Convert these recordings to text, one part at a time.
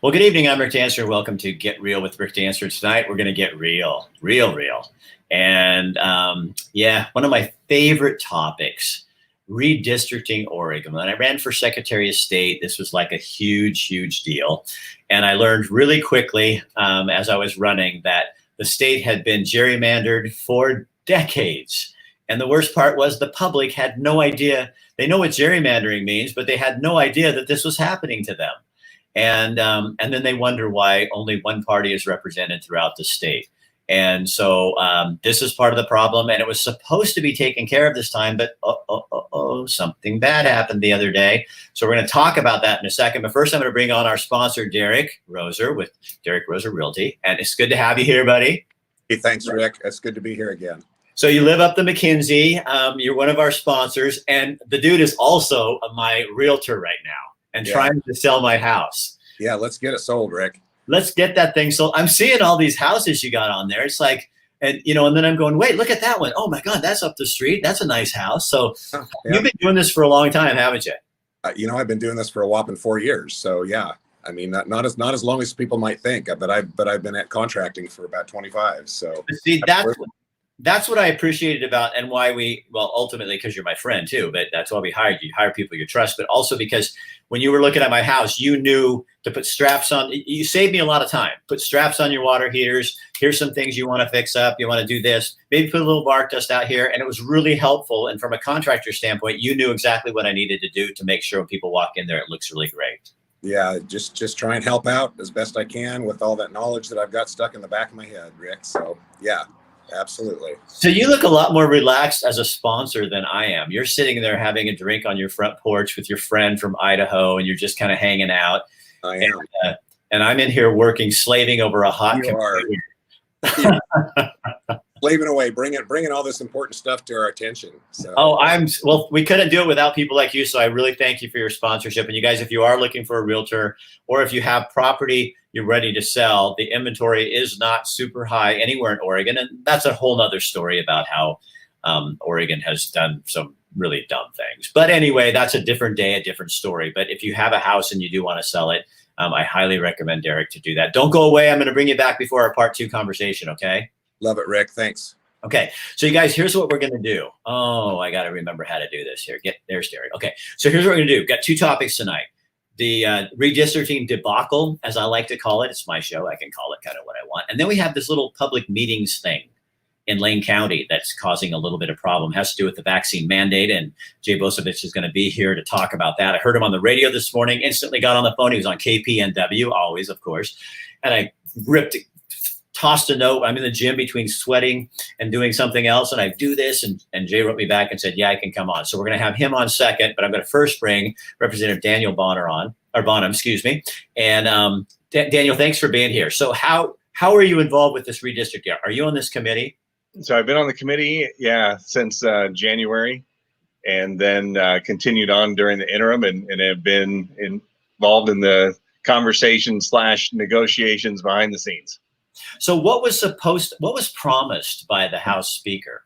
Well, good evening. I'm Rick Dancer, and welcome to Get Real with Rick Dancer. Tonight, we're going to get real. And one of my favorite topics, redistricting Oregon. When I ran for Secretary of State, this was like a huge deal. And I learned really quickly as I was running that the state had been gerrymandered for decades. And the worst part was the public had no idea. They know what gerrymandering means, but they had no idea that this was happening to them. And then they wonder why only one party is represented throughout the state. And so this is part of the problem, and it was supposed to be taken care of this time, but something bad happened the other day. So we're going to talk about that in a second. But first, I'm going to bring on our sponsor, Derek Roser with Derek Roser Realty. And it's good to have you here, buddy. Hey, thanks, Rick. It's good to be here again. So you live up the McKinsey. You're one of our sponsors, and the dude is also my realtor right now and trying to sell my house. Yeah, let's get it sold, Rick. Let's get that thing sold. I'm seeing all these houses you got on there. It's like, and then I'm going, wait, look at that one. Oh my God, that's up the street. That's a nice house. So You've been doing this for a long time, haven't you? I've been doing this for a whopping 4 years. So yeah, I mean, not as long as people might think, but I've been at contracting for about 25. So see, that's what I appreciated about, and why ultimately, because you're my friend too, but that's why we hired you. You hire people you trust, but also because when you were looking at my house, you knew to put straps on. You saved me a lot of time. Put straps on your water heaters. Here's some things you want to fix up. You want to do this. Maybe put a little bark dust out here. And it was really helpful. And from a contractor standpoint, you knew exactly what I needed to do to make sure when people walk in there, it looks really great. Yeah, just try and help out as best I can with all that knowledge that I've got stuck in the back of my head, Rick. So yeah. Absolutely. So you look a lot more relaxed as a sponsor than I am. You're sitting there having a drink on your front porch with your friend from Idaho, and you're just kind of hanging out. I am. And I'm in here working, slaving over a hot computer. Slaving away, bringing all this important stuff to our attention. So. Well, we couldn't do it without people like you. So I really thank you for your sponsorship. And you guys, if you are looking for a realtor, or if you have property you're ready to sell, the inventory is not super high anywhere in Oregon. And that's a whole nother story about how Oregon has done some really dumb things. But anyway, that's a different day, a different story. But if you have a house and you do want to sell it, I highly recommend Derek to do that. Don't go away. I'm going to bring you back before our part 2 conversation. Okay. Love it, Rick. Thanks. Okay. So you guys, here's what we're going to do. Oh, I got to remember how to do this here. There's Derek. Okay. So here's what we're going to do. We've got 2 topics tonight. The redistricting debacle, as I like to call it. It's my show. I can call it kind of what I want. And then we have this little public meetings thing in Lane County that's causing a little bit of problem. It has to do with the vaccine mandate. And Jay Bosovich is going to be here to talk about that. I heard him on the radio this morning, instantly got on the phone. He was on KPNW, always, of course. And I tossed a note. I'm in the gym between sweating and doing something else, and I do this, and Jay wrote me back and said, yeah, I can come on. So we're going to have him on second, but I'm going to first bring Representative Daniel Bonham, excuse me. And Daniel, thanks for being here. So how are you involved with this redistricting? Are you on this committee? So I've been on the committee, since January, and then continued on during the interim, and have been involved in the conversation/negotiations behind the scenes. So what was promised by the House Speaker?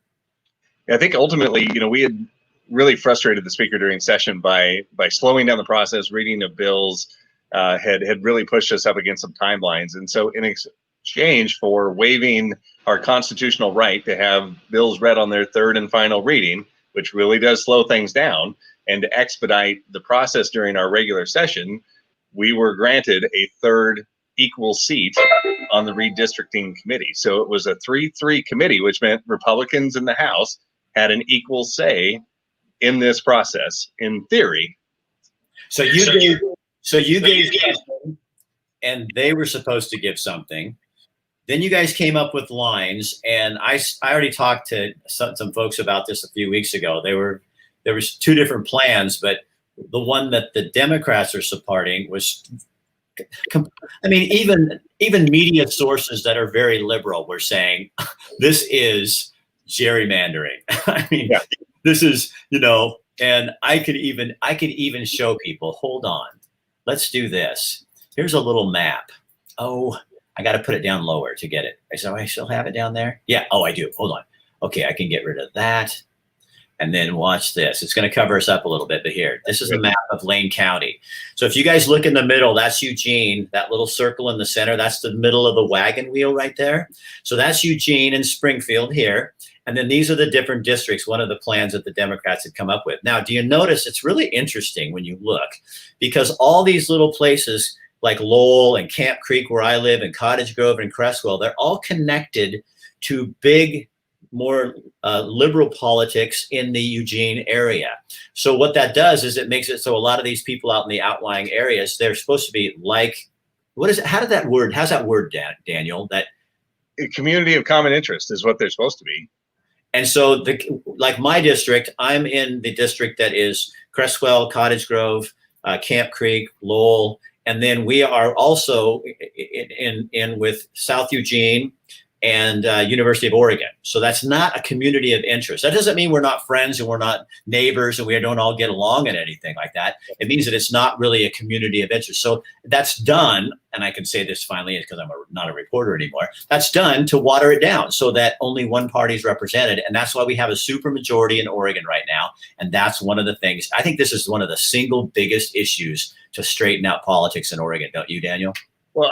I think ultimately, we had really frustrated the Speaker during session by slowing down the process. Reading of bills had really pushed us up against some timelines. And so in exchange for waiving our constitutional right to have bills read on their 3rd and final reading, which really does slow things down, and to expedite the process during our regular session, we were granted a 3rd equal seat on the redistricting committee. So it was a 3-3 committee, which meant Republicans in the House had an equal say in this process, in theory. So you gave something, and they were supposed to give something. Then you guys came up with lines, and I already talked to some folks about this a few weeks ago. There was 2 different plans, but the one that the Democrats are supporting was, I mean, even media sources that are very liberal were saying this is gerrymandering. I mean, this is, and I could even show people, hold on, let's do this. Here's a little map. Oh, I got to put it down lower to get it. So I still have it down there. Yeah. Oh, I do. Hold on. Okay. I can get rid of that. And then watch this. It's going to cover us up a little bit, but here, this is a map of Lane County. So if you guys look in the middle, that's Eugene. That little circle in the center, that's the middle of the wagon wheel right there. So that's Eugene and Springfield here. And then these are the different districts, one of the plans that the Democrats had come up with. Now, do you notice it's really interesting when you look, because all these little places like Lowell and Camp Creek, where I live, and Cottage Grove and Crestwell, they're all connected to big, more liberal politics in the Eugene area. So what that does is it makes it so a lot of these people out in the outlying areas, they're supposed to be like, what is it? How's that word, Daniel? That a community of common interest is what they're supposed to be. And so like my district, I'm in the district that is Crestwell, Cottage Grove, Camp Creek, Lowell, and then we are also in with South Eugene and University of Oregon. So that's not a community of interest. That doesn't mean we're not friends and we're not neighbors and we don't all get along and anything like that. It means that it's not really a community of interest. So that's done, and I can say this finally because I'm not a reporter anymore, that's done to water it down so that only one party is represented. And that's why we have a supermajority in Oregon right now. And that's one of the things, I think this is one of the single biggest issues to straighten out politics in Oregon. Don't you, Daniel? Well,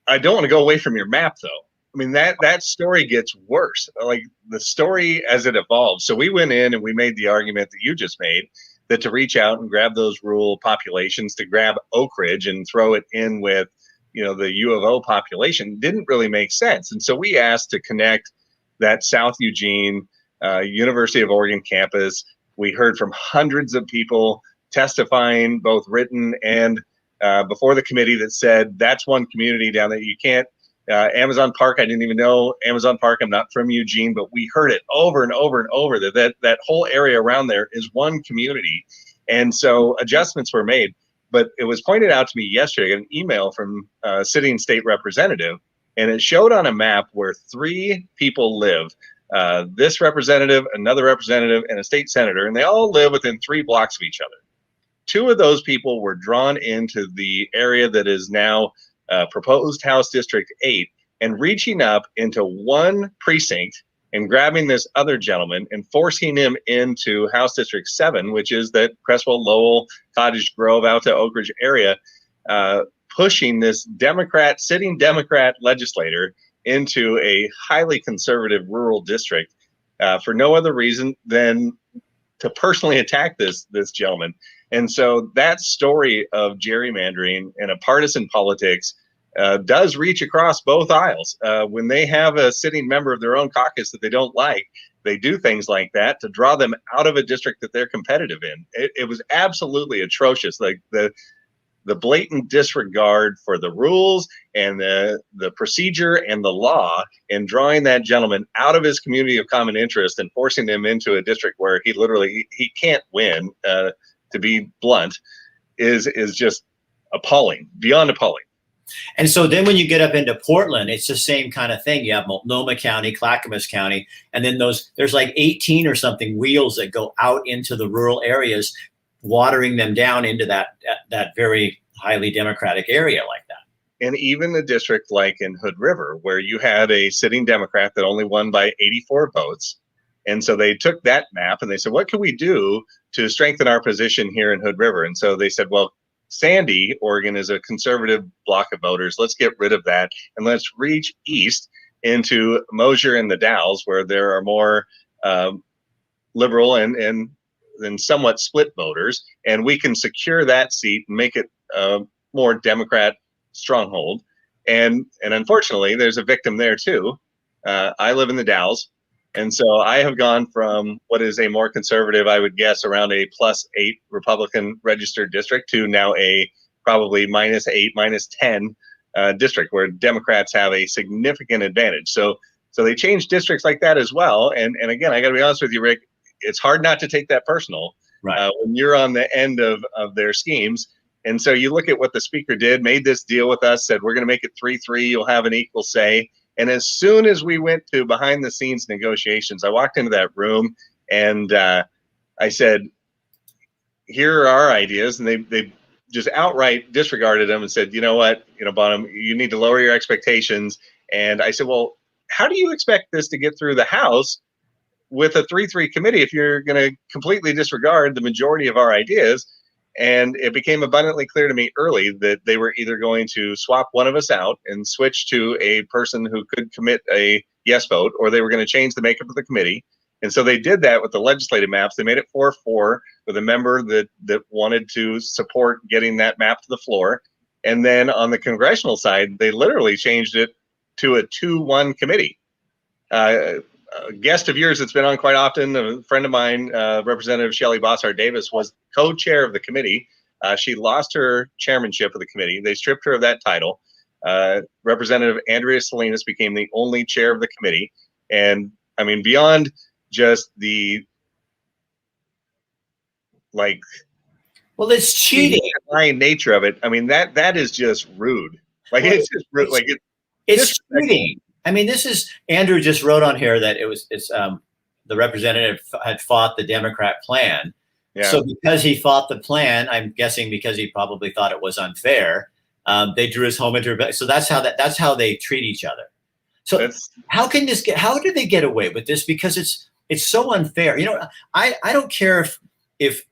I don't want to go away from your map, though. I mean, that story gets worse, like the story as it evolves. So we went in and we made the argument that you just made, that to reach out and grab those rural populations, to grab Oak Ridge and throw it in with, the U of O population didn't really make sense. And so we asked to connect that South Eugene, University of Oregon campus. We heard from hundreds of people testifying, both written and before the committee, that said that's one community down there you can't. Amazon Park, I didn't even know Amazon Park. I'm not from Eugene, but we heard it over and over and over that whole area around there is one community. And so adjustments were made. But it was pointed out to me yesterday, I got an email from a sitting state representative, and it showed on a map where 3 people live. This representative, another representative, and a state senator, and they all live within 3 blocks of each other. 2 of those people were drawn into the area that is now proposed House District 8 and reaching up into one precinct and grabbing this other gentleman and forcing him into House District 7, which is that Crestwell, Lowell, Cottage Grove out to Oak Ridge area, pushing this sitting Democrat legislator into a highly conservative rural district for no other reason than to personally attack this gentleman. And so that story of gerrymandering and a partisan politics does reach across both aisles. When they have a sitting member of their own caucus that they don't like, they do things like that to draw them out of a district that they're competitive in. It was absolutely atrocious. Like the blatant disregard for the rules and the procedure and the law, and drawing that gentleman out of his community of common interest and forcing him into a district where he can't win, to be blunt, is just appalling, beyond appalling. And so then when you get up into Portland, it's the same kind of thing. You have Multnomah County, Clackamas County, and then there's like 18 or something wheels that go out into the rural areas, watering them down into that very highly Democratic area like that. And even a district like in Hood River, where you had a sitting Democrat that only won by 84 votes. And so they took that map and they said, what can we do to strengthen our position here in Hood River? And so they said, well, Sandy, Oregon is a conservative block of voters. Let's get rid of that and let's reach east into Mosier and the Dalles, where there are more liberal and somewhat split voters, and we can secure that seat and make it a more Democrat stronghold. And unfortunately, there's a victim there too. I live in the Dalles, and so I have gone from what is a more conservative, I would guess, around a +8 Republican registered district to now a probably -8, -10 district where Democrats have a significant advantage. So they change districts like that as well. And again, I got to be honest with you, Rick, it's hard not to take that personal, right, when you're on the end of their schemes. And so you look at what the speaker did, made this deal with us, said, we're going to make it 3-3, you'll have an equal say. And as soon as we went to behind the scenes negotiations, I walked into that room and I said, here are our ideas. And they just outright disregarded them and said, you know what, Bonham, you need to lower your expectations. And I said, well, how do you expect this to get through the House with a 3-3 committee if you're going to completely disregard the majority of our ideas? And it became abundantly clear to me early that they were either going to swap one of us out and switch to a person who could commit a yes vote, or they were going to change the makeup of the committee. And so they did that with the legislative maps. They made it 4-4 with a member that wanted to support getting that map to the floor. And then on the congressional side, they literally changed it to a 2-1 committee. A guest of yours that's been on quite often, a friend of mine, Representative Shelley Bossart Davis, was co-chair of the committee. She lost her chairmanship of the committee. They stripped her of that title. Representative Andrea Salinas became the only chair of the committee. And I mean, beyond just the well, it's cheating nature of it. I mean, that is just rude. Like, well, it's just rude. Like it's cheating. I mean, this is, Andrew just wrote on here that the representative had fought the Democrat plan. Yeah. So because he fought the plan, I'm guessing because he probably thought it was unfair, they drew his home intervention. So that's how they treat each other. So how do they get away with this? Because it's so unfair. You know, I don't care if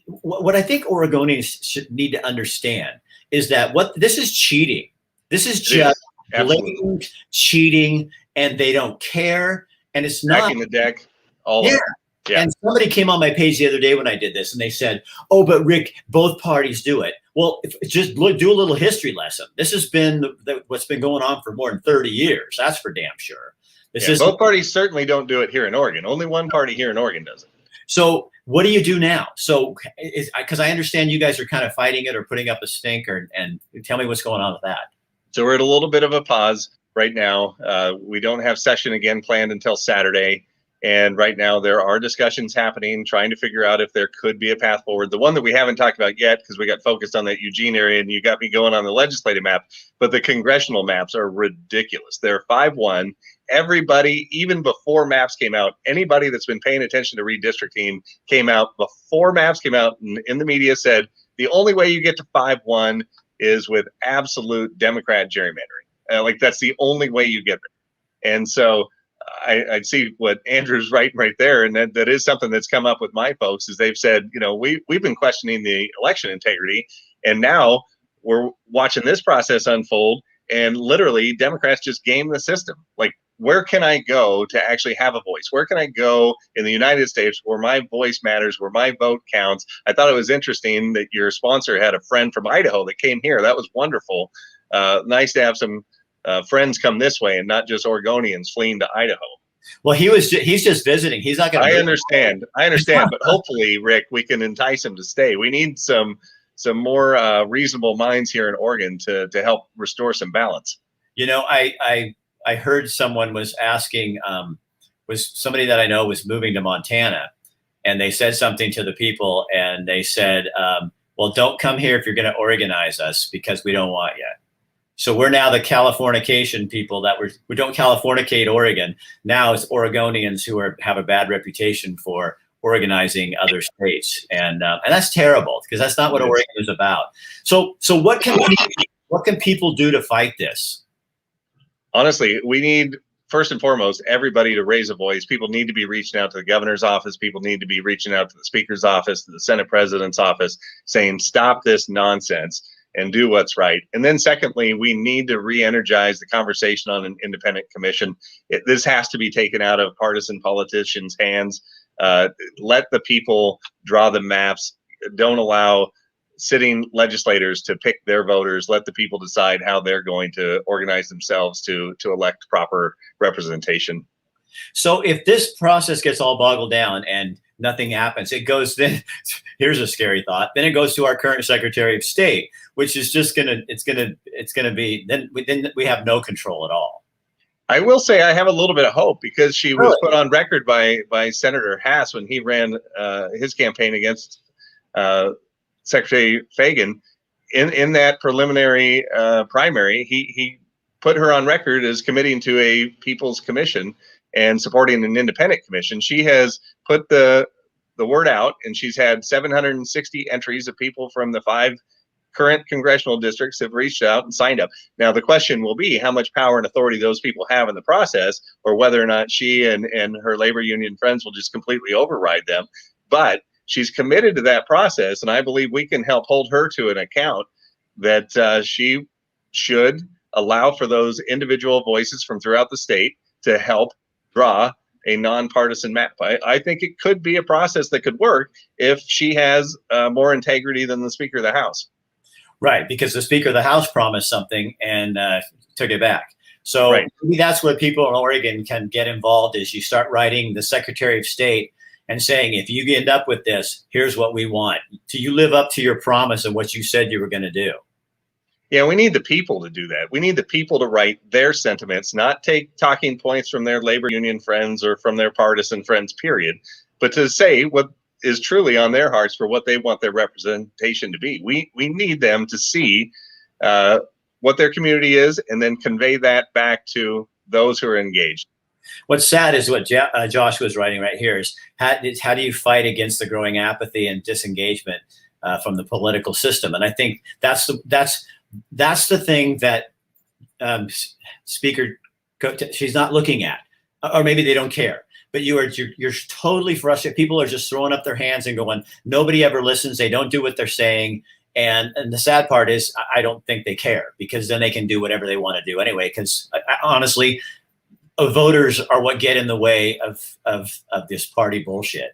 what I think Oregonians should need to understand is that this is cheating. This is just blatant cheating, and they don't care. And it's not backing the deck. All over. Yeah. And somebody came on my page the other day when I did this, and they said, "Oh, but Rick, both parties do it." Well, just do a little history lesson. This has been what's been going on for more than 30 years. That's for damn sure. Both parties certainly don't do it here in Oregon. Only one party here in Oregon does it. So what do you do now? So because I understand you guys are kind of fighting it or putting up a stink, and tell me what's going on with that. So we're at a little bit of a pause right now. We don't have session again planned until Saturday. And right now there are discussions happening, trying to figure out if there could be a path forward. The one that we haven't talked about yet, because we got focused on that Eugene area and you got me going on the legislative map, but the congressional maps are ridiculous. They're 5-1. Everybody, even before maps came out, anybody that's been paying attention to redistricting came out before maps came out and in the media said, the only way you get to 5-1 is with absolute Democrat gerrymandering. Like that's the only way you get there. And so I see what Andrew's writing right there, and that is something that's come up with my folks. Is they've said, you know, we've been questioning the election integrity, and now we're watching this process unfold, and literally Democrats just game the system. Like, where can I go to actually have a voice? Where can I go in the United States where my voice matters, where my vote counts? I thought it was interesting that your sponsor had a friend from Idaho that came here. That was wonderful. Nice to have some friends come this way and not just Oregonians fleeing to Idaho. Well, he's just visiting. He's not going to. I understand, but hopefully, Rick, we can entice him to stay. We need some more reasonable minds here in Oregon to help restore some balance. You know, I heard someone was asking, was somebody that I know was moving to Montana, and they said something to the people, and they said, well, don't come here if you're going to organize us because we don't want you. So we're now the Californication people that we don't Californicate Oregon. Now it's Oregonians who have a bad reputation for organizing other states, and that's terrible because that's not what Oregon is about. So what can people do to fight this? Honestly, we need, first and foremost, everybody to raise a voice. People need to be reaching out to the governor's office. People need to be reaching out to the speaker's office, to the Senate president's office, saying, stop this nonsense and do what's right. And then secondly, we need to re-energize the conversation on an independent commission. This has to be taken out of partisan politicians' hands. Let the people draw the maps. Don't allow sitting legislators to pick their voters. Let the people decide how they're going to organize themselves to elect proper representation. So if this process gets all boggled down and nothing happens, it goes then, here's a scary thought, then it goes to our current Secretary of State, which is just it's gonna be, then we have no control at all. I will say I have a little bit of hope because she was put on record by Senator Hass when he ran his campaign against Secretary Fagan. In that preliminary primary, he put her on record as committing to a People's Commission and supporting an independent commission. She has put the word out, and she's had 760 entries of people from the 5 current congressional districts have reached out and signed up. Now, the question will be how much power and authority those people have in the process, or whether or not she and her labor union friends will just completely override them. But she's committed to that process, and I believe we can help hold her to an account that she should allow for those individual voices from throughout the state to help draw a nonpartisan map. I think it could be a process that could work if she has more integrity than the Speaker of the House. Right, because the Speaker of the House promised something and took it back. So right. Maybe that's where people in Oregon can get involved, is you start writing the Secretary of State and saying, if you end up with this, here's what we want. Do you live up to your promise of what you said you were going to do? Yeah, we need the people to do that. We need the people to write their sentiments, not take talking points from their labor union friends or from their partisan friends, period, but to say what is truly on their hearts for what they want their representation to be. We need them to see what their community is and then convey that back to those who are engaged. What's sad is what Josh was writing right here is how do you fight against the growing apathy and disengagement from the political system? And I think that's the thing that Speaker, she's not looking at, or maybe they don't care. But you're totally frustrated. People are just throwing up their hands and going, nobody ever listens. They don't do what they're saying. And the sad part is, I don't think they care, because then they can do whatever they want to do anyway. Because honestly, voters are what get in the way of this party bullshit.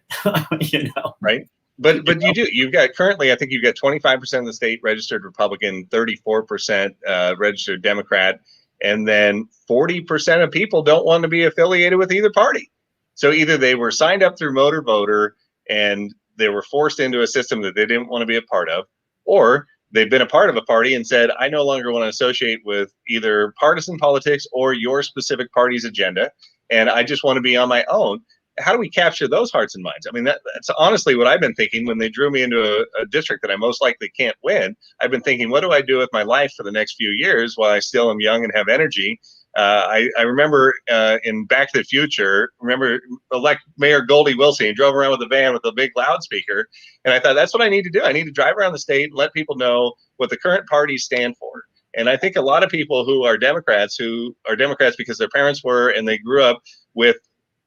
Right. But you've got currently, I think you've got 25% of the state registered Republican, 34% registered Democrat, and then 40% of people don't want to be affiliated with either party. So either they were signed up through Motor Voter and they were forced into a system that they didn't want to be a part of, or they've been a part of a party and said, I no longer want to associate with either partisan politics or your specific party's agenda, and I just want to be on my own. How do we capture those hearts and minds? I mean, that's honestly what I've been thinking when they drew me into a district that I most likely can't win. I've been thinking, what do I do with my life for the next few years while I still am young and have energy? I remember in Back to the Future, elect Mayor Goldie Wilson. He drove around with a van with a big loudspeaker. And I thought, that's what I need to do. I need to drive around the state and let people know what the current parties stand for. And I think a lot of people who are Democrats because their parents were, and they grew up with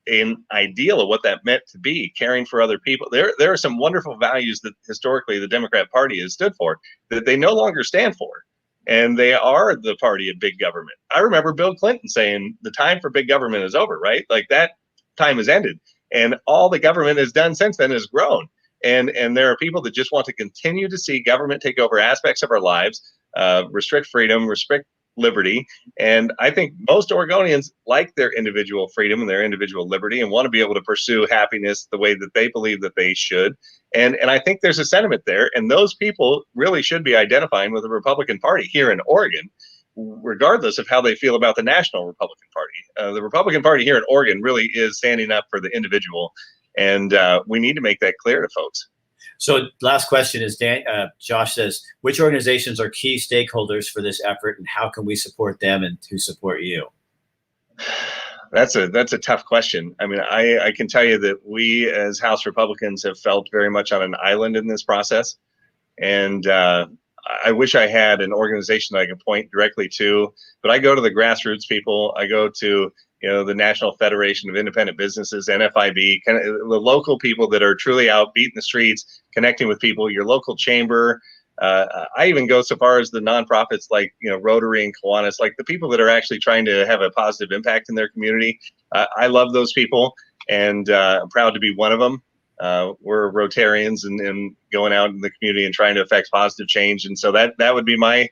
an ideal of what that meant to be, caring for other people. There are some wonderful values that historically the Democrat Party has stood for that they no longer stand for. And they are the party of big government. I remember Bill Clinton saying the time for big government is over, right? Like, that time has ended. And all the government has done since then is grown. And there are people that just want to continue to see government take over aspects of our lives, restrict freedom, restrict liberty. And I think most Oregonians like their individual freedom and their individual liberty and want to be able to pursue happiness the way that they believe that they should. And I think there's a sentiment there. And those people really should be identifying with the Republican Party here in Oregon, regardless of how they feel about the national Republican Party. The Republican Party here in Oregon really is standing up for the individual. And we need to make that clear to folks. So last question is, Josh says, which organizations are key stakeholders for this effort, and how can we support them and to support you? That's a tough question. I mean, I can tell you that we as House Republicans have felt very much on an island in this process. And I wish I had an organization that I could point directly to, but I go to the grassroots people. I go to the National Federation of Independent Businesses, NFIB, kind of the local people that are truly out beating the streets, connecting with people, your local chamber. I even go so far as the nonprofits like Rotary and Kiwanis, like the people that are actually trying to have a positive impact in their community. I love those people, and I'm proud to be one of them. We're Rotarians and going out in the community and trying to affect positive change. And so that would be my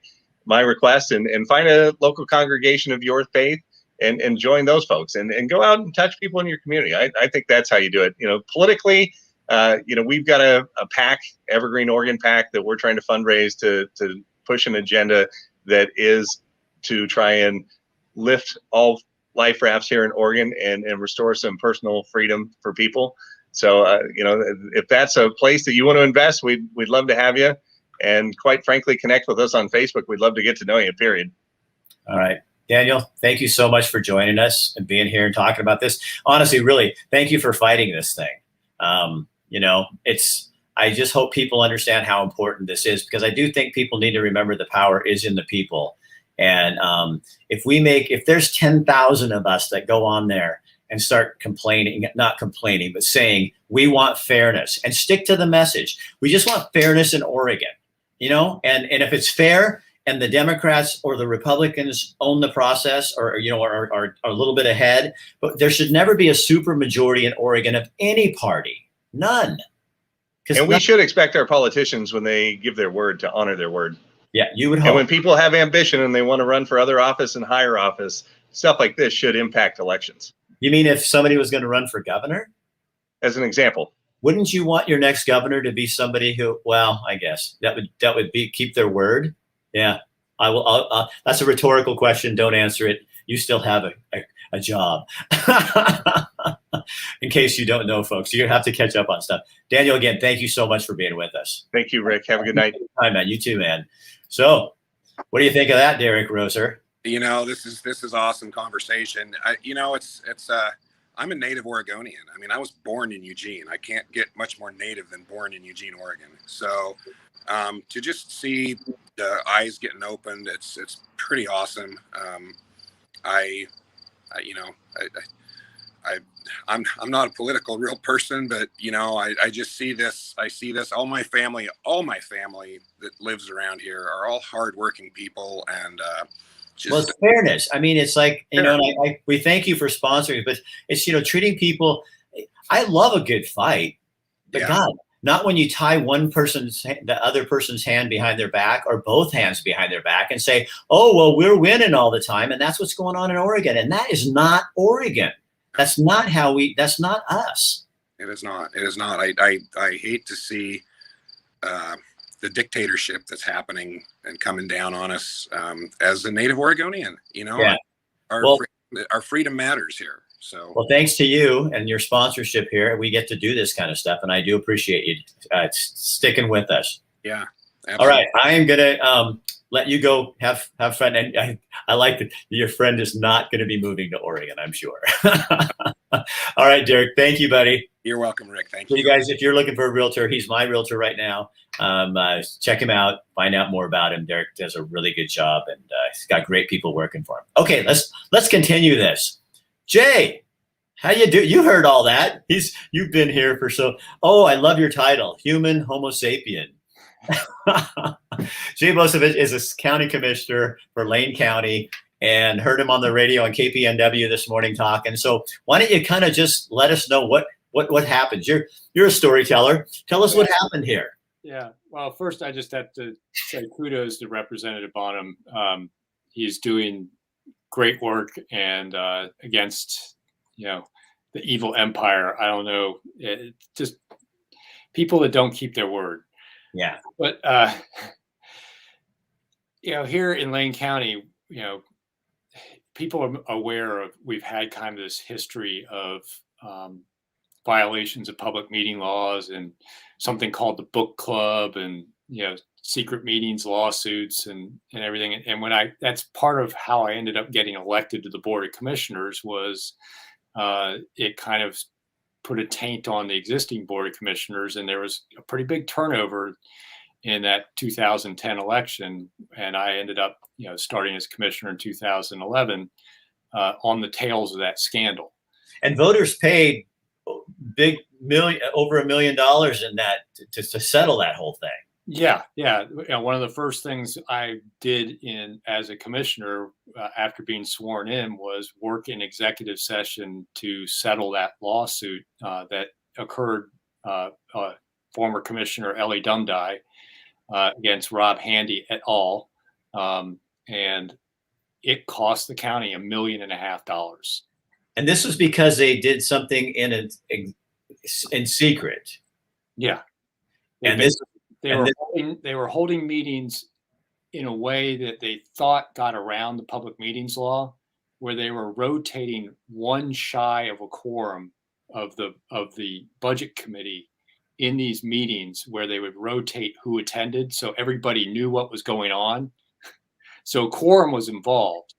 request, and find a local congregation of your faith and join those folks and go out and touch people in your community. I think that's how you do it. Politically, we've got a PAC, Evergreen Oregon PAC, that we're trying to fundraise to push an agenda that is to try and lift all life rafts here in Oregon and restore some personal freedom for people. So, if that's a place that you want to invest, we'd love to have you. And quite frankly, connect with us on Facebook. We'd love to get to know you, period. All right. Daniel, thank you so much for joining us and being here and talking about this. Honestly, really, thank you for fighting this thing. I just hope people understand how important this is, because I do think people need to remember the power is in the people. And if there's 10,000 of us that go on there and start complaining, not complaining, but saying we want fairness and stick to the message. We just want fairness in Oregon, and if it's fair and the Democrats or the Republicans own the process, or are a little bit ahead, but there should never be a super majority in Oregon of any party, none. And we should expect our politicians, when they give their word, to honor their word. Yeah, you would hope. And when people have ambition and they want to run for other office and higher office, stuff like this should impact elections. You mean if somebody was going to run for governor? As an example. Wouldn't you want your next governor to be somebody who, well, I guess that would be keep their word? Yeah, I will. That's a rhetorical question. Don't answer it. You still have a job. In case you don't know, folks, you're going to have to catch up on stuff. Daniel, again, thank you so much for being with us. Thank you, Rick. Have a good night. Hi, man. You too, man. So what do you think of that, Derek Roser? This is awesome conversation. I'm a native Oregonian. I mean, I was born in Eugene. I can't get much more native than born in Eugene, Oregon. So to just see the eyes getting opened, it's pretty awesome. I'm not a political real person, but I just see this. I see this. All my family that lives around here are all hardworking people, and well, it's fairness. I mean, it's like, we thank you for sponsoring, but it's, treating people. I love a good fight, but God, not when you tie the other person's hand behind their back, or both hands behind their back, and say, oh, well, we're winning all the time. And that's what's going on in Oregon. And that is not Oregon. That's not that's not us. It is not. It is not. I hate to see the dictatorship that's happening and coming down on us as a native Oregonian. Our freedom matters here. So, well, thanks to you and your sponsorship here, we get to do this kind of stuff, and I do appreciate you sticking with us. Yeah. Absolutely. All right, I am gonna let you go. Have fun, and I like that your friend is not going to be moving to Oregon, I'm sure. All right, Derek. Thank you, buddy. You're welcome, Rick. Thank you. So you guys, if you're looking for a realtor, he's my realtor right now. Check him out. Find out more about him. Derek does a really good job, and he's got great people working for him. Okay, let's continue this. Jay, how you do? You heard all that. You've been here for Oh, I love your title, Human Homo Sapien. Jay Bosevich is a county commissioner for Lane County, and heard him on the radio on KPNW this morning talking. So why don't you kind of just let us know what happened? You're a storyteller. Tell us what happened here. Yeah. Well, first I just have to say kudos to Representative Bonham. He's doing great work, and against the evil empire. I don't know, just people that don't keep their word. Yeah. But here in Lane County, people are aware of, we've had kind of this history of violations of public meeting laws, and something called the book club, and secret meetings, lawsuits, and everything. And that's part of how I ended up getting elected to the Board of Commissioners, was it kind of put a taint on the existing Board of Commissioners. And there was a pretty big turnover in that 2010 election. And I ended up, starting as commissioner in 2011 on the tails of that scandal. And voters paid over $1 million in that to settle that whole thing. Yeah. One of the first things I did as a commissioner after being sworn in was work in executive session to settle that lawsuit that occurred, former Commissioner Ellie Dundee against Rob Handy et al. And it cost the county $1.5 million. And this was because they did something in secret. Yeah. They were holding meetings in a way that they thought got around the public meetings law, where they were rotating one shy of a quorum of the budget committee in these meetings, where they would rotate who attended, so everybody knew what was going on. So quorum was involved,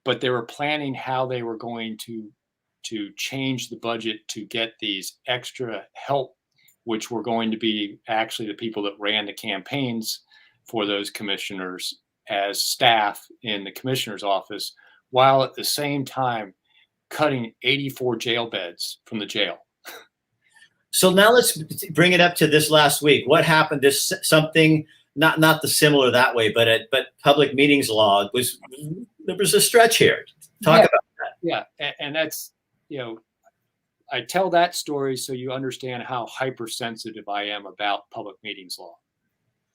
but they were planning how they were going to change the budget to get these extra help which were going to be actually the people that ran the campaigns for those commissioners as staff in the commissioner's office, while at the same time cutting 84 jail beds from the jail. So now let's bring it up to this last week. What happened? This something not the similar that way, but public meetings law there was a stretch here. Talk about that. Yeah, and that's, I tell that story so you understand how hypersensitive I am about public meetings law.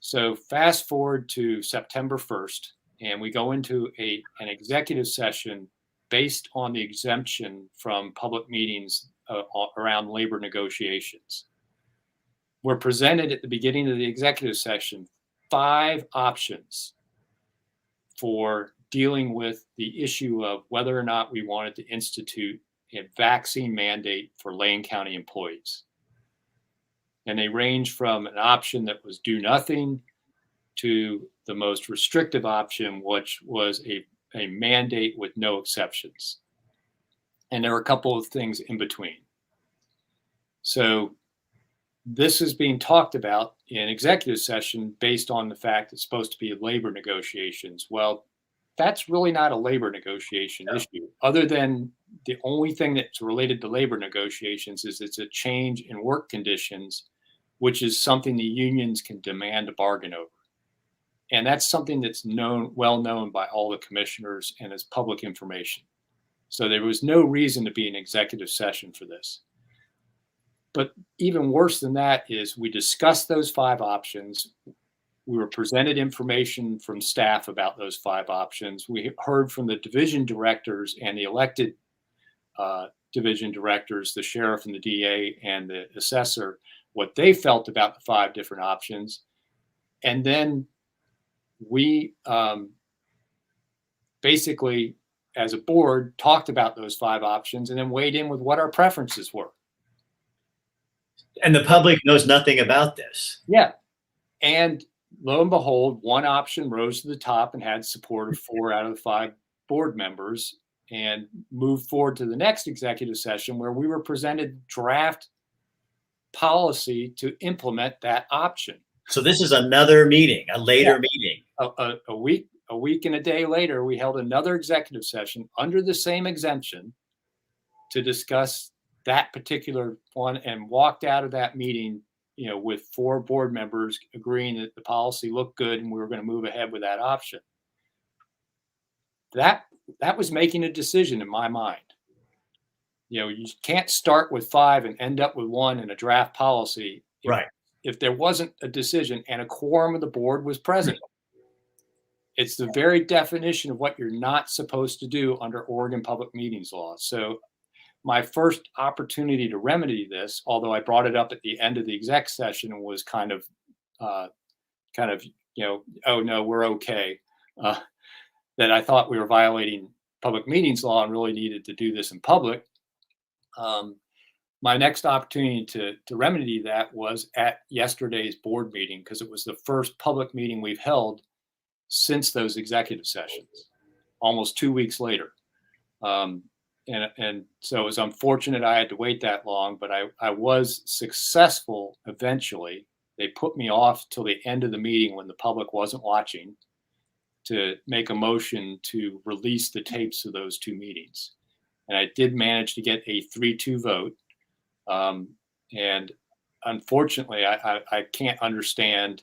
So fast forward to September 1st, and we go into an executive session based on the exemption from public meetings around labor negotiations. We're presented at the beginning of the executive session 5 options for dealing with the issue of whether or not we wanted to institute a vaccine mandate for Lane County employees. And they range from an option that was do nothing to the most restrictive option, which was a mandate with no exceptions. And there were a couple of things in between. So this is being talked about in executive session based on the fact it's supposed to be labor negotiations. Well, that's really not a labor negotiation issue, other than the only thing that's related to labor negotiations is it's a change in work conditions, which is something the unions can demand a bargain over. And that's something that's well known by all the commissioners and is public information. So there was no reason to be an executive session for this. But even worse than that is we discussed those 5 options. We were presented information from staff about those 5 options. We heard from the division directors and the elected division directors, the sheriff and the DA and the assessor, what they felt about the 5 different options. And then we basically, as a board, talked about those 5 options and then weighed in with what our preferences were. And the public knows nothing about this. Yeah. And lo and behold, one option rose to the top and had support of 4 out of the 5 board members and moved forward to the next executive session where we were presented draft policy to implement that option. So this is another meeting, a later meeting. A week and a day later, we held another executive session under the same exemption to discuss that particular one and walked out of that meeting, with 4 board members agreeing that the policy looked good and we were going to move ahead with that option. That was making a decision in my mind. You can't start with 5 and end up with 1 in a draft policy. Right. If there wasn't a decision and a quorum of the board was present. It's the very definition of what you're not supposed to do under Oregon public meetings law. So my first opportunity to remedy this, although I brought it up at the end of the exec session and was kind of, oh no, we're okay. That I thought we were violating public meetings law and really needed to do this in public. My next opportunity to remedy that was at yesterday's board meeting, because it was the first public meeting we've held since those executive sessions, almost 2 weeks later. And so it was unfortunate I had to wait that long, but I was successful eventually. They put me off till the end of the meeting when the public wasn't watching to make a motion to release the tapes of those 2 meetings. And I did manage to get a 3-2 vote. And unfortunately, I can't understand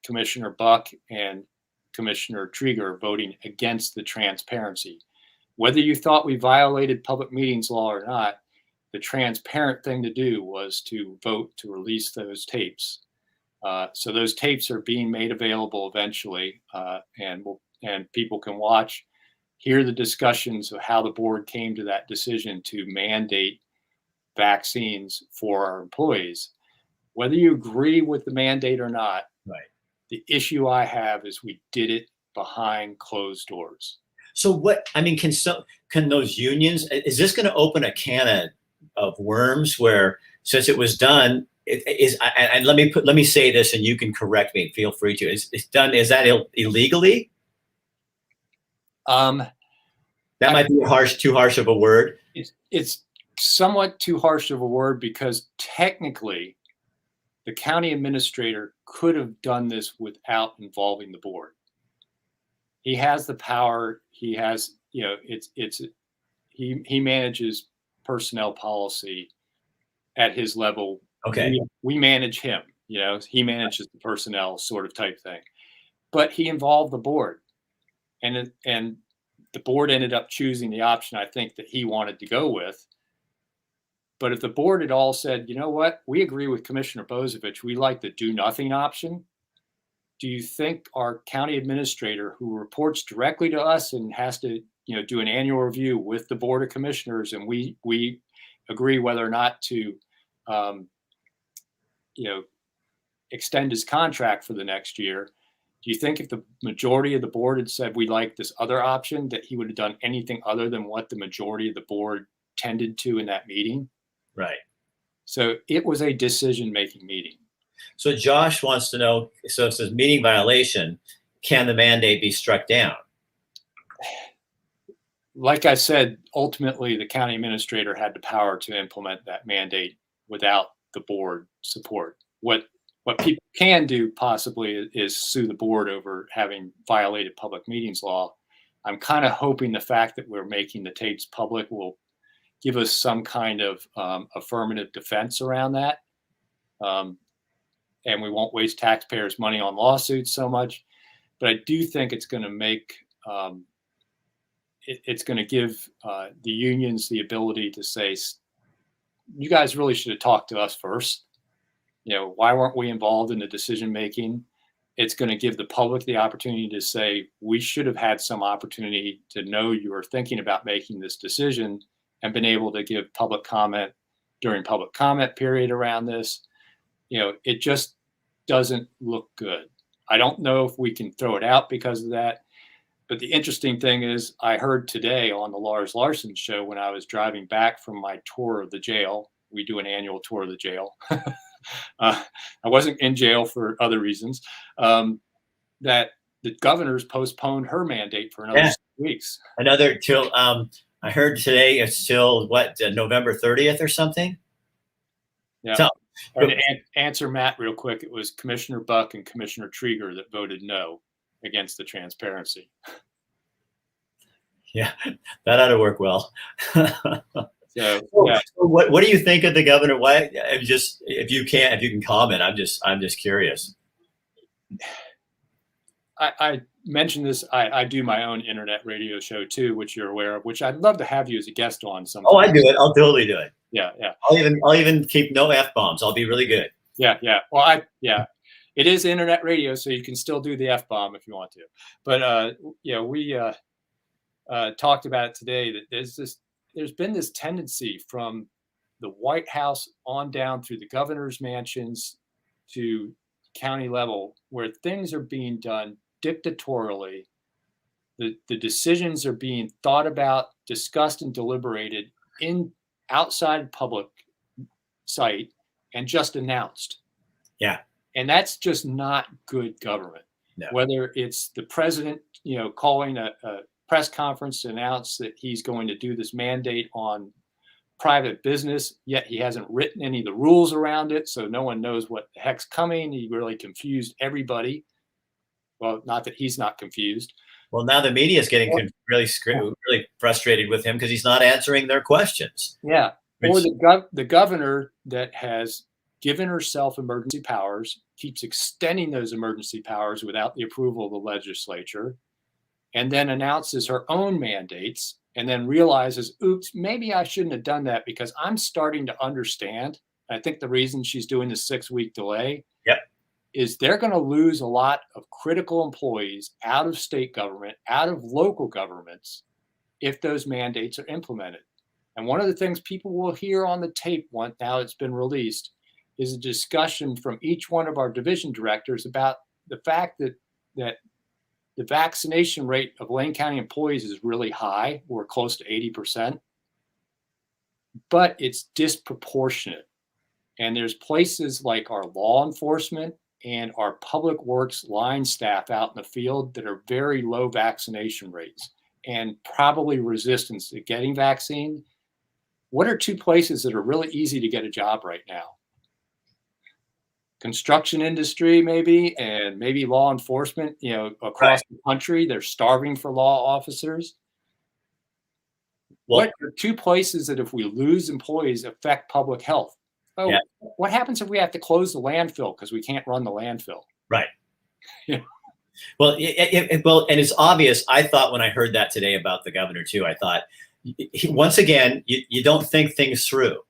Commissioner Buck and Commissioner Trieger voting against the transparency. Whether you thought we violated public meetings law or not, the transparent thing to do was to vote to release those tapes. So those tapes are being made available eventually, and people can watch, hear the discussions of how the board came to that decision to mandate vaccines for our employees. Whether you agree with the mandate or not, right. The issue I have is we did it behind closed doors. So can those unions, is this going to open a can of worms where, since it was done, and let me say this and you can correct me, feel free to, it's done, is that illegally? That might be too harsh of a word. It's somewhat too harsh of a word, because technically the county administrator could have done this without involving the board. He has the power. He has, he manages personnel policy at his level. Okay. We manage him, he manages the personnel sort of type thing, but he involved the board, and the board ended up choosing the option I think that he wanted to go with. But if the board had all said, you know what, we agree with Commissioner Bozovich, we like the do nothing option, do you think our county administrator, who reports directly to us and has to, do an annual review with the Board of Commissioners, and we agree whether or not to, extend his contract for the next year, do you think if the majority of the board had said we like this other option, that he would have done anything other than what the majority of the board tended to in that meeting? Right. So it was a decision-making meeting. So Josh wants to know, so it says meeting violation, can the mandate be struck down? Like I said, ultimately the county administrator had the power to implement that mandate without the board support. What people can do possibly is sue the board over having violated public meetings law. I'm kind of hoping the fact that we're making the tapes public will give us some kind of affirmative defense around that. And we won't waste taxpayers' money on lawsuits so much. But I do think it's going to make, it's going to give the unions the ability to say, you guys really should have talked to us first. Why weren't we involved in the decision making? It's going to give the public the opportunity to say, we should have had some opportunity to know you were thinking about making this decision and been able to give public comment during public comment period around this. It just doesn't look good. I don't know if we can throw it out because of that. But the interesting thing is, I heard today on the Lars Larson show when I was driving back from my tour of the jail, we do an annual tour of the jail. I wasn't in jail for other reasons, that the governor's postponed her mandate for another 6 weeks. Another till, I heard today it's till November 30th or something? Yeah. So, and answer Matt real quick. It was Commissioner Buck and Commissioner Trieger that voted no against the transparency. Yeah, that ought to work well. So, yeah. So what do you think of the governor? Why? If you can comment, I'm just curious. I mentioned this. I do my own internet radio show too, which you're aware of, which I'd love to have you as a guest on sometime. Oh, I do it. I'll totally do it. Yeah. I'll even keep no F-bombs. I'll be really good. Yeah. Well, it is internet radio, so you can still do the F-bomb if you want to. But we talked about it today that there's been this tendency from the White House on down through the governor's mansions to county level where things are being done dictatorially. The decisions are being thought about, discussed, and deliberated outside public sight and just announced. Yeah. And that's just not good government. No. Whether it's the president, calling a press conference to announce that he's going to do this mandate on private business, yet he hasn't written any of the rules around it, so no one knows what the heck's coming. He really confused everybody. Well, not that he's not confused. Well, now the media is getting really frustrated with him because he's not answering their questions. Yeah. Or the governor that has given herself emergency powers keeps extending those emergency powers without the approval of the legislature, and then announces her own mandates, and then realizes, oops, maybe I shouldn't have done that because I'm starting to understand. I think the reason she's doing the 6-week delay is they're going to lose a lot of critical employees out of state government, out of local governments, if those mandates are implemented. And one of the things people will hear on the tape now it's been released is a discussion from each one of our division directors about the fact that the vaccination rate of Lane County employees is really high. We're close to 80%, but it's disproportionate. And there's places like our law enforcement and our public works line staff out in the field that are very low vaccination rates and probably resistance to getting vaccine. What are two places that are really easy to get a job right now? construction industry, maybe, and maybe law enforcement, you know, across the country. They're starving for law officers. Well, What are two places that if we lose employees affect public health? Oh, yeah. What happens if we have to close the landfill because we can't run the landfill? Right. Yeah. Well, well, and it's obvious. I thought when I heard that today about the governor too, I thought, once again, you don't think things through.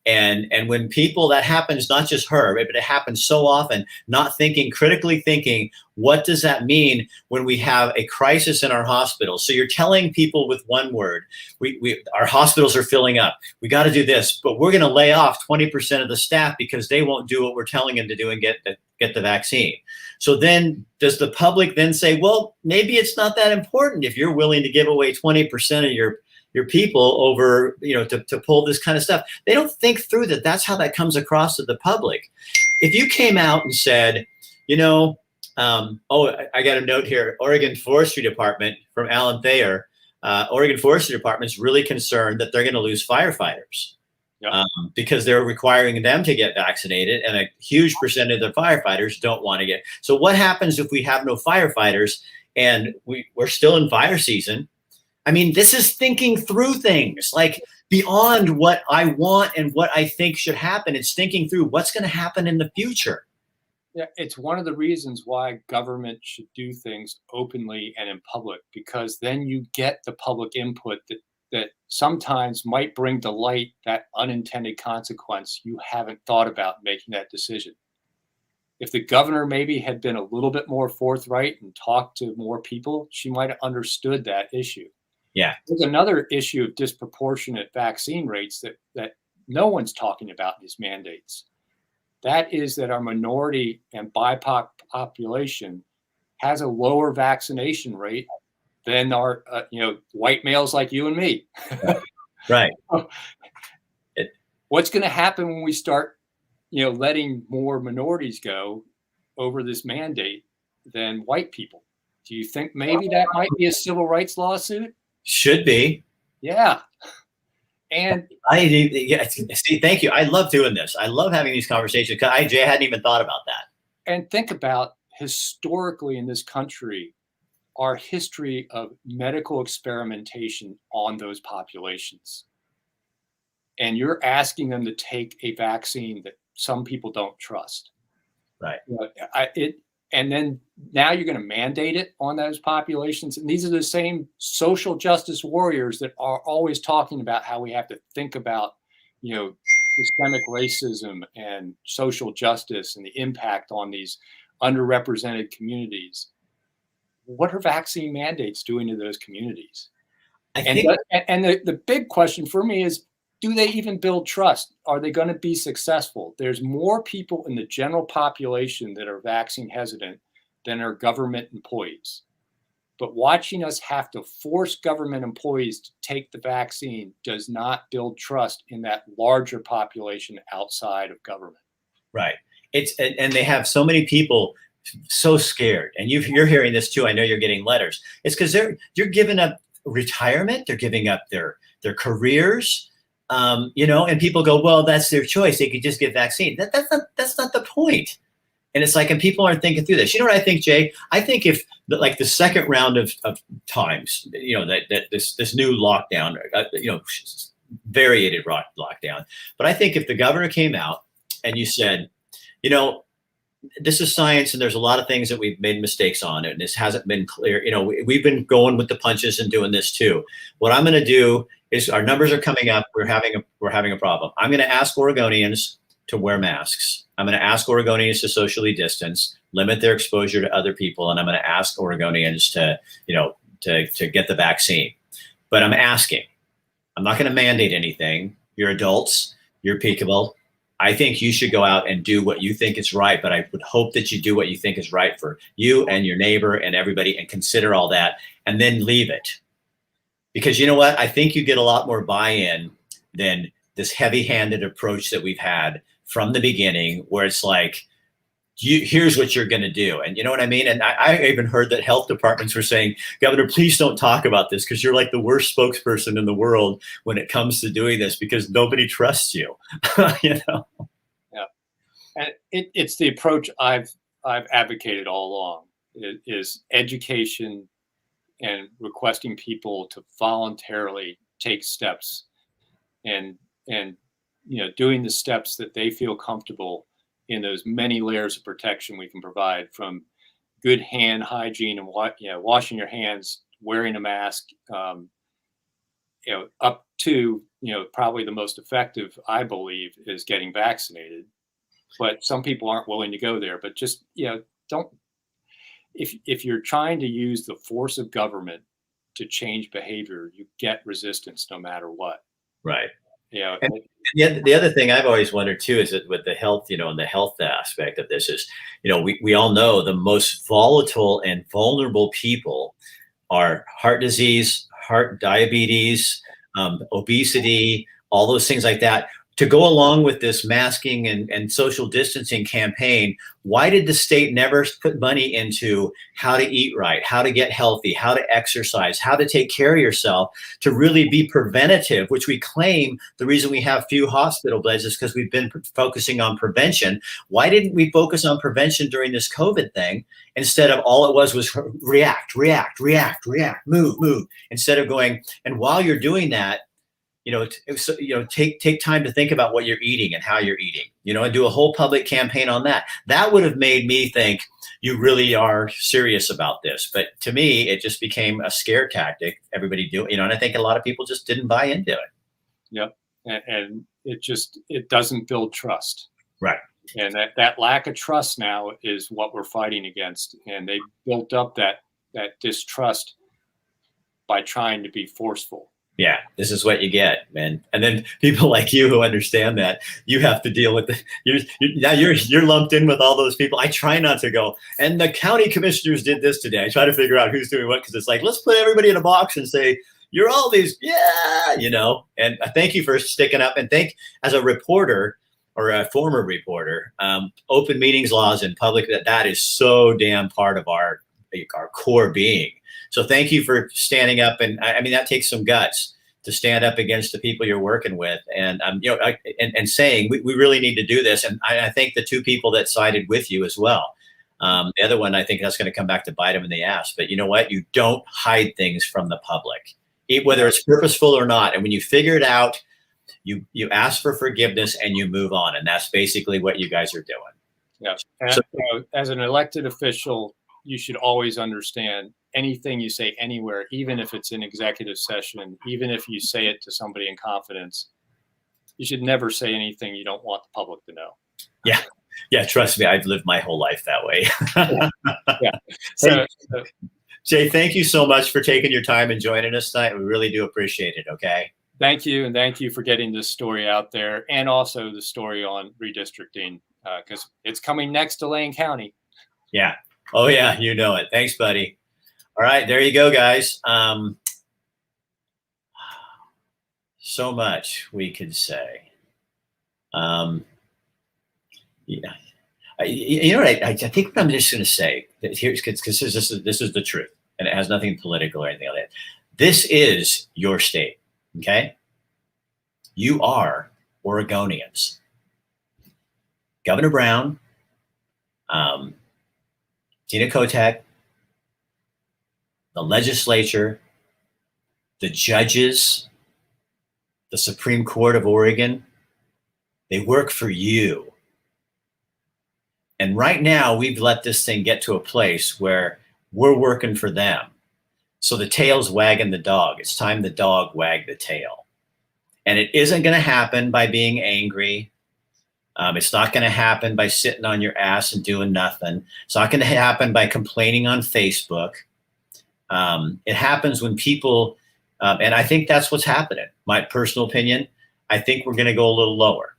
And when people, that happens, not just her, but it happens so often, not thinking, critically thinking, what does that mean when we have a crisis in our hospitals? So you're telling people with one word, our hospitals are filling up. We got to do this, but we're going to lay off 20% of the staff because they won't do what we're telling them to do and get the vaccine. So then does the public then say, well, maybe it's not that important if you're willing to give away 20% of your people over, you know, to pull this kind of stuff. They don't think through that. That's how that comes across to the public. If you came out and said, you know, I got a note here, Oregon Forestry Department from Alan Thayer. Oregon Forestry Department is really concerned that they're going to lose firefighters. Yep. Because they're requiring them to get vaccinated, and a huge percentage of the firefighters don't want to get. So what happens if we have no firefighters and we're still in fire season? I mean, this is thinking through things like beyond what I want and what I think should happen. It's thinking through what's going to happen in the future. Yeah, it's one of the reasons why government should do things openly and in public, because then you get the public input that sometimes might bring to light that unintended consequence you haven't thought about making that decision. If the governor maybe had been a little bit more forthright and talked to more people, she might have understood that issue. Yeah. There's another issue of disproportionate vaccine rates that no one's talking about in these mandates. That is that our minority and BIPOC population has a lower vaccination rate than our, white males like you and me. Right. What's going to happen when we start, letting more minorities go over this mandate than white people? Do you think maybe that might be a civil rights lawsuit? Should be. Yeah. And see, thank you. I love doing this. I love having these conversations because I hadn't even thought about that. And think about historically in this country, our history of medical experimentation on those populations. And you're asking them to take a vaccine that some people don't trust. Right. And then now you're going to mandate it on those populations. And these are the same social justice warriors that are always talking about how we have to think about, systemic racism and social justice and the impact on these underrepresented communities. What are vaccine mandates doing to those communities? And the big question for me is, do they even build trust? Are they going to be successful? There's more people in the general population that are vaccine hesitant than are government employees. But watching us have to force government employees to take the vaccine does not build trust in that larger population outside of government. Right. And they have so many people so scared. And you're hearing this too. I know you're getting letters. It's because you're giving up retirement. They're giving up their careers. And people go, well, that's their choice. They could just get vaccine. That's not the point. And it's like, and people aren't thinking through this. You know what I think, Jay? I think if the second round of times, that this new lockdown, variated lockdown. But I think if the governor came out and you said, this is science and there's a lot of things that we've made mistakes on and this hasn't been clear. We've been going with the punches and doing this too. What I'm going to do is our numbers are coming up. We're having a problem. I'm going to ask Oregonians to wear masks. I'm going to ask Oregonians to socially distance, limit their exposure to other people. And I'm going to ask Oregonians to get the vaccine. But I'm asking, I'm not going to mandate anything. You're adults, you're peaceable. I think you should go out and do what you think is right, but I would hope that you do what you think is right for you and your neighbor and everybody and consider all that and then leave it. Because you know what? I think you get a lot more buy-in than this heavy-handed approach that we've had from the beginning where it's like, here's what you're going to do. And you know what I mean? And I even heard that health departments were saying, Governor, please don't talk about this because you're like the worst spokesperson in the world when it comes to doing this because nobody trusts you. Yeah. And it's the approach I've advocated all along is education and requesting people to voluntarily take steps and doing the steps that they feel comfortable in those many layers of protection we can provide, from good hand hygiene and washing your hands, wearing a mask, up to probably the most effective, I believe, is getting vaccinated. But some people aren't willing to go there. But just don't. If you're trying to use the force of government to change behavior, you get resistance no matter what. Right. Yeah. And the other thing I've always wondered too is that with the health, and the health aspect of this is, we all know the most volatile and vulnerable people are heart disease, heart diabetes, obesity, all those things like that. To go along with this masking and social distancing campaign, why did the state never put money into how to eat right, how to get healthy, how to exercise, how to take care of yourself, to really be preventative, which we claim the reason we have few hospital beds is because we've been focusing on prevention. Why didn't we focus on prevention during this COVID thing? Instead of all it was react, move, instead of going, and while you're doing that, take time to think about what you're eating and how you're eating, and do a whole public campaign on that. That would have made me think you really are serious about this. But to me, it just became a scare tactic. Everybody do, and I think a lot of people just didn't buy into it. Yep. And it doesn't build trust. Right. And that lack of trust now is what we're fighting against. And they built up that distrust by trying to be forceful. Yeah, this is what you get, man. And then people like you who understand that, you have to deal with you're lumped in with all those people. I try not to go, and the county commissioners did this today. I try to figure out who's doing what, because it's like, let's put everybody in a box and say, you're all these, and thank you for sticking up. And as a reporter or a former reporter, open meetings laws in public, that is so damn part of our core being. So thank you for standing up. And I mean, that takes some guts to stand up against the people you're working with. And, and saying, we really need to do this. And I think the two people that sided with you as well. The other one, I think that's going to come back to bite them in the ass. But you know what? You don't hide things from the public, whether it's purposeful or not. And when you figure it out, you ask for forgiveness and you move on. And that's basically what you guys are doing. Yeah. And as an elected official, you should always understand anything you say anywhere, even if it's in executive session, even if you say it to somebody in confidence, you should never say anything you don't want the public to know. Yeah. Yeah. Trust me. I've lived my whole life that way. Yeah. So, Jay, thank you so much for taking your time and joining us tonight. We really do appreciate it. Okay. Thank you. And thank you for getting this story out there, and also the story on redistricting, because it's coming next to Lane County. Yeah. Oh yeah. You know it. Thanks, buddy. All right, there you go, guys. So much we could say. Yeah, you know what? I think what I'm just going to say here, because this is the truth, and it has nothing political or anything like that. This is your state, okay? You are Oregonians. Governor Brown, Tina Kotek, the legislature, the judges, the Supreme Court of Oregon, they work for you. And right now, we've let this thing get to a place where we're working for them. So the tail's wagging the dog. It's time the dog wagged the tail. And it isn't going to happen by being angry. It's not going to happen by sitting on your ass and doing nothing. It's not going to happen by complaining on Facebook. It happens when people, and I think that's what's happening. My personal opinion, I think we're going to go a little lower.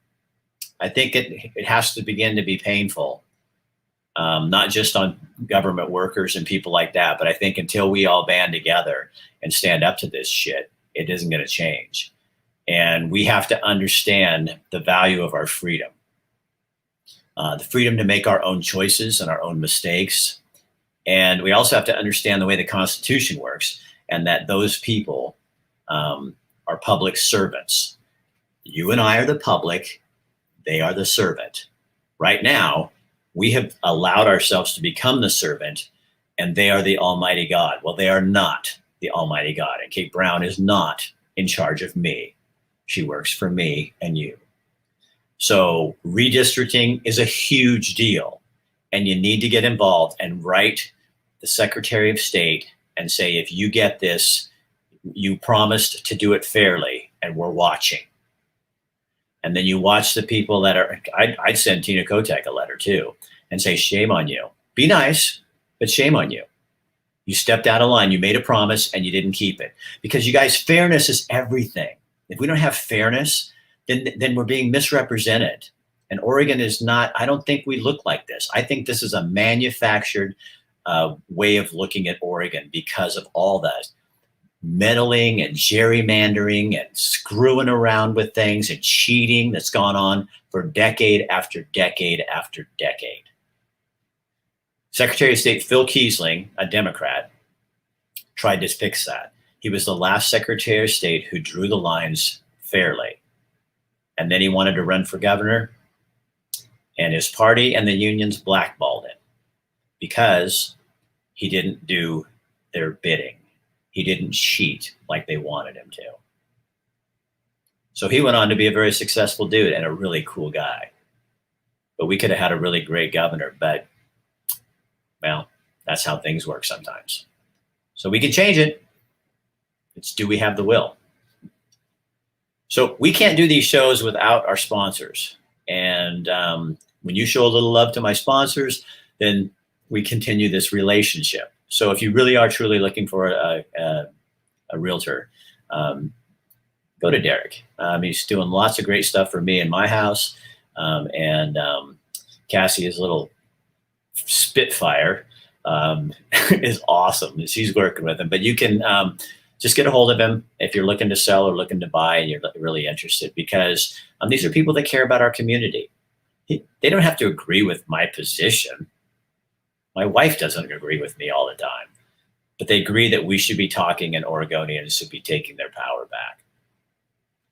I think it has to begin to be painful, not just on government workers and people like that, but I think until we all band together and stand up to this shit, it isn't going to change. And we have to understand the value of our freedom, the freedom to make our own choices and our own mistakes. And we also have to understand the way the Constitution works, and that those people are public servants. You and I are the public. They are the servant. Right now, we have allowed ourselves to become the servant, and they are the Almighty God. Well, they are not the Almighty God. And Kate Brown is not in charge of me. She works for me and you. So redistricting is a huge deal, and you need to get involved and write the Secretary of State and say, if you get this, you promised to do it fairly, and we're watching. And then you watch the people that are, I'd send Tina Kotek a letter too and say, shame on you. Be nice, but shame on you. You stepped out of line. You made a promise and you didn't keep it. Because you guys, fairness is everything. If we don't have fairness, then we're being misrepresented. And Oregon is not, I don't think we look like this. I think this is a manufactured way of looking at Oregon because of all that meddling and gerrymandering and screwing around with things and cheating that's gone on for decade after decade after decade. Secretary of State Phil Kiesling, a Democrat, tried to fix that. He was the last Secretary of State who drew the lines fairly. And then he wanted to run for governor, and his party and the unions blackballed him because he didn't do their bidding. He didn't cheat like they wanted him to. So he went on to be a very successful dude and a really cool guy. But we could have had a really great governor, but well, that's how things work sometimes. So we can change it. It's, do we have the will? So we can't do these shows without our sponsors. And when you show a little love to my sponsors, then we continue this relationship. So if you really are truly looking for a realtor, go to Derek. He's doing lots of great stuff for me in my house. Cassie is a little Spitfire, is awesome. She's working with him, but you can just get a hold of him if you're looking to sell or looking to buy and you're really interested, because these are people that care about our community. They don't have to agree with my position. My wife doesn't agree with me all the time, but they agree that we should be talking and Oregonians should be taking their power back.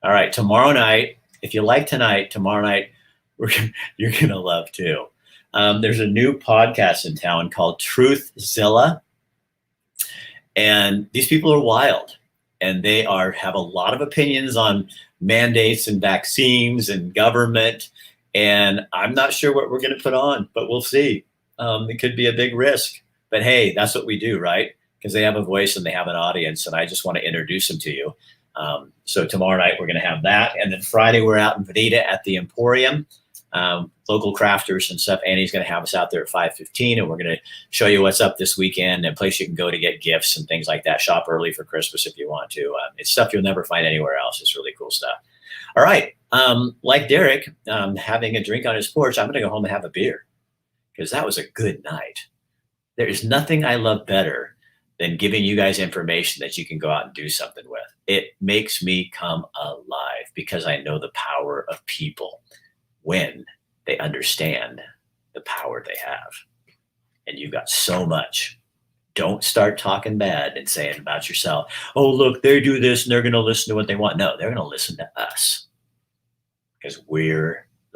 All right, tomorrow night, if you like tonight, tomorrow night, you're going to love too. There's a new podcast in town called Truthzilla. And these people are wild, and they have a lot of opinions on mandates and vaccines and government. And I'm not sure what we're going to put on, but we'll see. It could be a big risk, but hey, that's what we do, right? Because they have a voice and they have an audience, and I just want to introduce them to you. So tomorrow night we're going to have that. And then Friday we're out in Veneta at the Emporium. Local crafters and stuff. Annie's going to have us out there at 5:15, and we're going to show you what's up this weekend, a place you can go to get gifts and things like that. Shop early for Christmas if you want to. It's stuff you'll never find anywhere else. It's really cool stuff. All right. Like Derek, having a drink on his porch, I'm going to go home and have a beer because that was a good night. There is nothing I love better than giving you guys information that you can go out and do something with. It makes me come alive because I know the power of people when they understand the power they have. And you've got so much. Don't start talking bad and saying about yourself, oh, look, they do this and they're going to listen to what they want. No, they're going to listen to us because we're